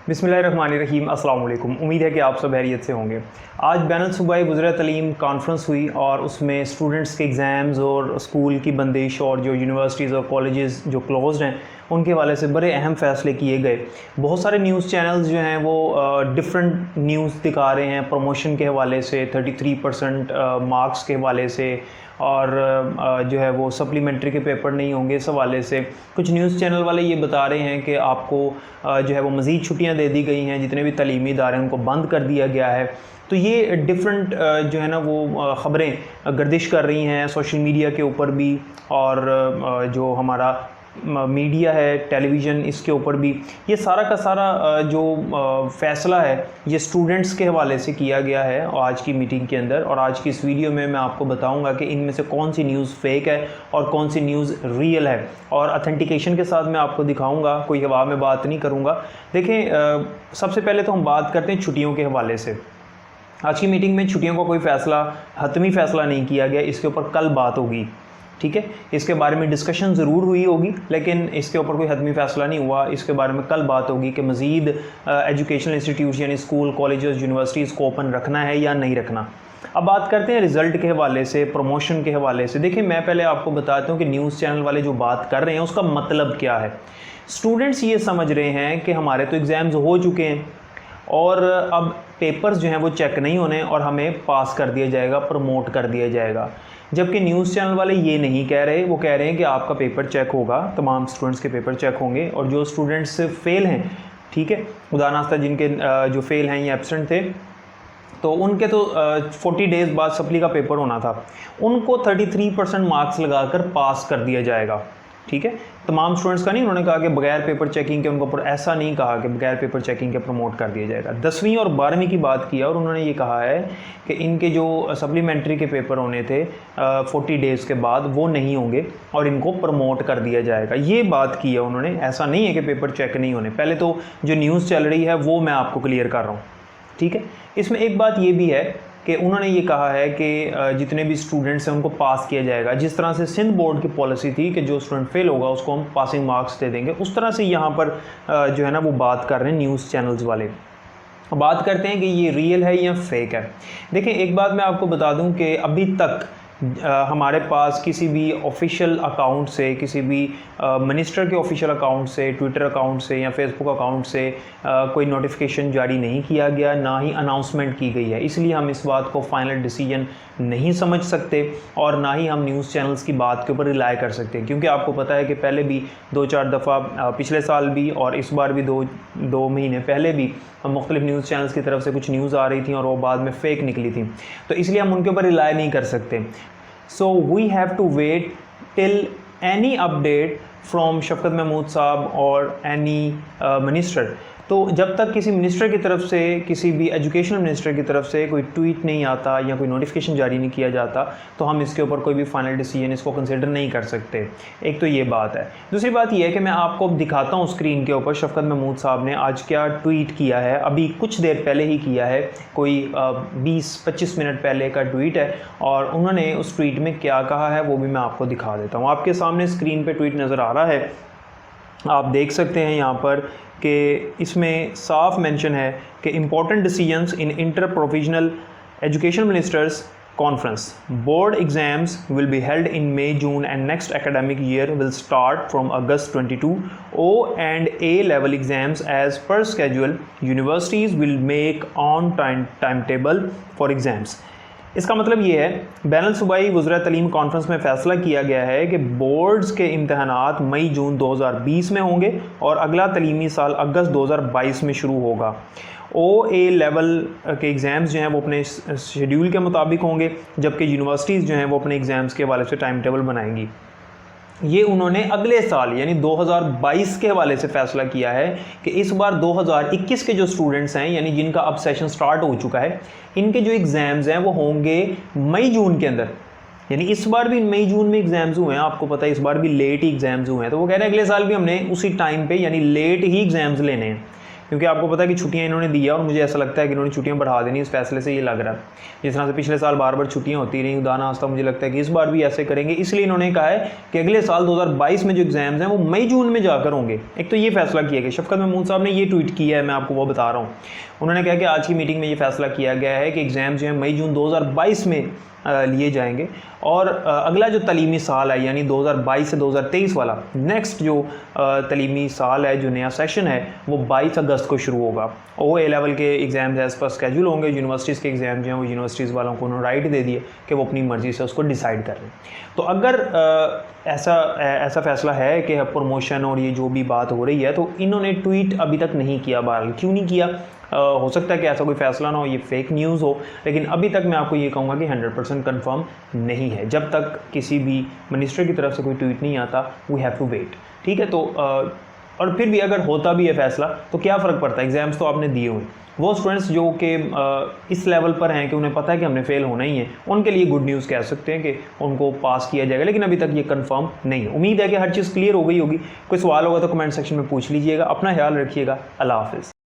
बिस्मिल्लाहिर्रहमानिर्रहीम। अस्सलाम वालेकुम। उम्मीद है कि आप सब खैरियत से होंगे। आज बैनुल सूबाई वज़ीर तलीम कॉन्फ्रेंस हुई और उसमें स्टूडेंट्स के एग्ज़ाम्स और स्कूल की बंदिश और जो यूनिवर्सिटीज़ और कॉलेजेस जो क्लोज़्ड हैं उनके हवाले से बड़े अहम फ़ैसले किए गए। बहुत सारे न्यूज़ चैनल्स जो हैं वो डिफरेंट न्यूज़ दिखा रहे हैं प्रमोशन के हवाले से, 33% मार्क्स के हवाले से, और जो है वो सप्लीमेंट्री के पेपर नहीं होंगे इस हवाले से। कुछ न्यूज़ चैनल वाले ये बता रहे हैं कि आपको जो है वो मज़ीद छुट्टियां दे दी गई हैं, जितने भी तालीमी इदारे हैं उनको बंद कर दिया गया है। तो ये डिफरेंट जो है ना वो ख़बरें गर्दिश कर रही हैं सोशल मीडिया के ऊपर भी, और जो हमारा मीडिया है टेलीविज़न इसके ऊपर भी। ये सारा का सारा जो फ़ैसला है ये स्टूडेंट्स के हवाले से किया गया है आज की मीटिंग के अंदर। और आज की इस वीडियो में मैं आपको बताऊंगा कि इनमें से कौन सी न्यूज़ फेक है और कौन सी न्यूज़ रियल है, और अथेंटिकेशन के साथ मैं आपको दिखाऊंगा, कोई हवा में बात नहीं करूँगा। देखें, सबसे पहले तो हम बात करते हैं छुट्टियों के हवाले से। आज की मीटिंग में छुट्टियों का कोई फ़ैसला, हतमी फ़ैसला नहीं किया गया, इसके ऊपर कल बात होगी, ठीक है। इसके बारे में डिस्कशन ज़रूर हुई होगी लेकिन इसके ऊपर कोई हतमी फ़ैसला नहीं हुआ। इसके बारे में कल बात होगी कि मज़ीद एजुकेशनल इंस्टीट्यूट यानी स्कूल, कॉलेजेस, यूनिवर्सिटीज़ को ओपन रखना है या नहीं रखना। अब बात करते हैं रिज़ल्ट के हवाले से, प्रमोशन के हवाले से। देखिए, मैं पहले आपको बताता हूँ कि न्यूज़ चैनल वाले जो बात कर रहे हैं उसका मतलब क्या है। स्टूडेंट्स ये समझ रहे हैं कि हमारे तो एग्ज़ाम्स हो चुके हैं और अब पेपर्स जो हैं वो चेक नहीं होने और हमें पास कर दिया जाएगा, प्रमोट कर दिया जाएगा। जबकि न्यूज़ चैनल वाले ये नहीं कह रहे, वो कह रहे हैं कि आपका पेपर चेक होगा, तमाम स्टूडेंट्स के पेपर चेक होंगे, और जो स्टूडेंट्स फेल हैं, ठीक है, खुदा नास्ता जिनके जो फेल हैं या एब्सेंट थे, तो उनके तो 40 डेज़ बाद सप्ली का पेपर होना था, उनको 33% मार्क्स लगाकर पास कर दिया जाएगा, ठीक है। तमाम स्टूडेंट्स का नहीं, उन्होंने कहा कि बगैर पेपर चेकिंग के उनको पर ऐसा नहीं कहा कि बगैर पेपर चेकिंग के प्रमोट कर दिया जाएगा। 10वीं और 12वीं की बात किया और उन्होंने ये कहा है कि इनके जो सप्लीमेंट्री के पेपर होने थे 40 डेज़ के बाद वो नहीं होंगे और इनको प्रमोट कर दिया जाएगा। ये बात की है उन्होंने, ऐसा नहीं है कि पेपर चेक नहीं होने। पहले तो जो न्यूज़ चल रही है वो मैं आपको क्लियर कर रहा हूँ, ठीक है। इसमें एक बात ये भी है कि उन्होंने ये कहा है कि जितने भी स्टूडेंट्स हैं उनको पास किया जाएगा। जिस तरह से सिंध बोर्ड की पॉलिसी थी कि जो स्टूडेंट फेल होगा उसको हम पासिंग मार्क्स दे देंगे, उस तरह से यहाँ पर जो है ना वो बात कर रहे हैं न्यूज़ चैनल्स वाले। बात करते हैं कि ये रियल है या फेक है। देखिए, एक बात मैं आपको बता दूं कि अभी तक हमारे पास किसी भी ऑफिशियल अकाउंट से, किसी भी मिनिस्टर के ऑफिशियल अकाउंट से, ट्विटर अकाउंट से या फेसबुक अकाउंट से कोई नोटिफिकेशन जारी नहीं किया गया, ना ही अनाउंसमेंट की गई है। इसलिए हम इस बात को फाइनल डिसीजन नहीं समझ सकते और ना ही हम न्यूज़ चैनल्स की बात के ऊपर रिलाई कर सकते, क्योंकि आपको पता है कि पहले भी 2-4 दफ़ा, पिछले साल भी और इस बार भी 2 महीने पहले भी मुख्तलिफ न्यूज़ चैनल्स की तरफ से कुछ न्यूज़ आ रही थी और वो बाद में फ़ेक निकली थी, तो इसलिए हम उनके ऊपर रिलाई नहीं कर सकते। So we have to wait till any update from Shafqat Mahmood sahab और एनी मिनिस्टर। तो जब तक किसी मिनिस्टर की तरफ से, किसी भी एजुकेशनल मिनिस्टर की तरफ से कोई ट्वीट नहीं आता या कोई नोटिफिकेशन जारी नहीं किया जाता, तो हम इसके ऊपर कोई भी फाइनल डिसीजन इसको कंसिडर नहीं कर सकते। एक तो ये बात है। दूसरी बात ये है कि मैं आपको अब दिखाता हूँ स्क्रीन के ऊपर शफकत महमूद साहब ने आज क्या ट्वीट किया है। अभी कुछ देर पहले ही किया है, कोई 20-25 मिनट पहले का ट्वीट है, और उन्होंने उस ट्वीट में क्या कहा है वो भी मैं आपको दिखा देता हूँ। आपके सामने स्क्रीन पर ट्वीट नज़र आ रहा है, आप देख सकते हैं यहाँ पर कि इसमें साफ मेंशन है कि important decisions in inter provisional education ministers conference. Board exams will be held in May, June and next academic year will start from August 22. O and A level exams as per schedule. Universities will make on timetable for exams. इसका मतलब ये है, बैनुल सूबाई वज़ीर तलीम conference में फ़ैसला किया गया है कि बोर्ड्स के इम्तहानात मई-जून 2020 में होंगे और अगला तलीमी साल अगस्त 2022 में शुरू होगा। OA लेवल के एग्ज़ाम्स जो हैं वो अपने शेड्यूल के मुताबिक होंगे, जबकि यूनिवर्सिटीज़ जो हैं वो अपने एग्ज़ाम्स के हवाले से टाइम टेबल बनाएंगी। ये उन्होंने अगले साल यानी 2022 के हवाले से फ़ैसला किया है कि इस बार 2021 के जो स्टूडेंट्स हैं, यानी जिनका अब सेशन स्टार्ट हो चुका है, इनके जो एग्ज़ाम्स हैं वो होंगे मई-जून के अंदर। यानी इस बार भी मई-जून में एग्ज़ाम्स हुए हैं, आपको पता है इस बार भी लेट ही एग्ज़ाम्स हुए हैं, तो वो कह रहे हैं अगले साल भी हमने उसी टाइम पे यानी लेट ही एग्ज़ाम्स लेने हैं। क्योंकि आपको पता है कि छुट्टियां इन्होंने दी है और मुझे ऐसा लगता है कि इन्होंने छुट्टियां बढ़ा देनी, इस फैसले से ये लग रहा है। जिस तरह से पिछले साल बार बार छुट्टियां होती रही उदाना आस्था, मुझे लगता है कि इस बार भी ऐसे करेंगे। इसलिए इन्होंने कहा है कि अगले साल 2022 में जो एग्जाम्स हैं वो मई जून में जाकर होंगे। एक तो ये फैसला किया गया, शफकत महमूद साहब ने ये ट्वीट किया है, मैं आपको वो बता रहा हूँ। उन्होंने कहा कि आज की मीटिंग में ये फैसला किया गया है कि एग्ज़ाम जो है मई जून 2022 में लिए जाएंगे और अगला जो तलीमी साल है यानी 2022 से 2023 वाला नेक्स्ट जो तलीमी साल है, जो नया सेशन है, वो 22 अगस्त को शुरू होगा। ओ ए लेवल के एग्ज़ाम्स एज़ पर स्केड्यूल होंगे। यूनिवर्सिटीज़ के एग्ज़ाम जो हैं वो यूनिवर्सिटीज़ वालों को उन्होंने राइट दे दिए कि वो अपनी मर्ज़ी से उसको डिसाइड कर लें। तो अगर ऐसा फ़ैसला है कि प्रमोशन और ये जो भी बात हो रही है, तो इन्होंने ट्वीट अभी तक नहीं किया। बहरहाल क्यों नहीं किया, हो सकता है कि ऐसा कोई फ़ैसला ना हो, ये फेक न्यूज़ हो, लेकिन अभी तक मैं आपको ये कहूँगा कि 100% कन्फर्म नहीं है। जब तक किसी भी मिनिस्टर की तरफ से कोई ट्वीट नहीं आता, वी हैव टू वेट। ठीक है, तो और फिर भी अगर होता भी है फ़ैसला तो क्या फ़र्क पड़ता है, एग्ज़ाम्स तो आपने दिए हुए। वो स्टूडेंट्स जो कि इस लेवल पर हैं कि उन्हें पता है कि हमने फ़ेल होना ही है, उनके लिए गुड न्यूज़ कह सकते हैं कि उनको पास किया जाएगा, लेकिन अभी तक ये कंफर्म नहीं है। उम्मीद है कि हर चीज़ क्लियर हो गई होगी। कोई सवाल होगा तो कमेंट सेक्शन में पूछ लीजिएगा। अपना ख्याल रखिएगा। अल्लाह हाफ़िज़।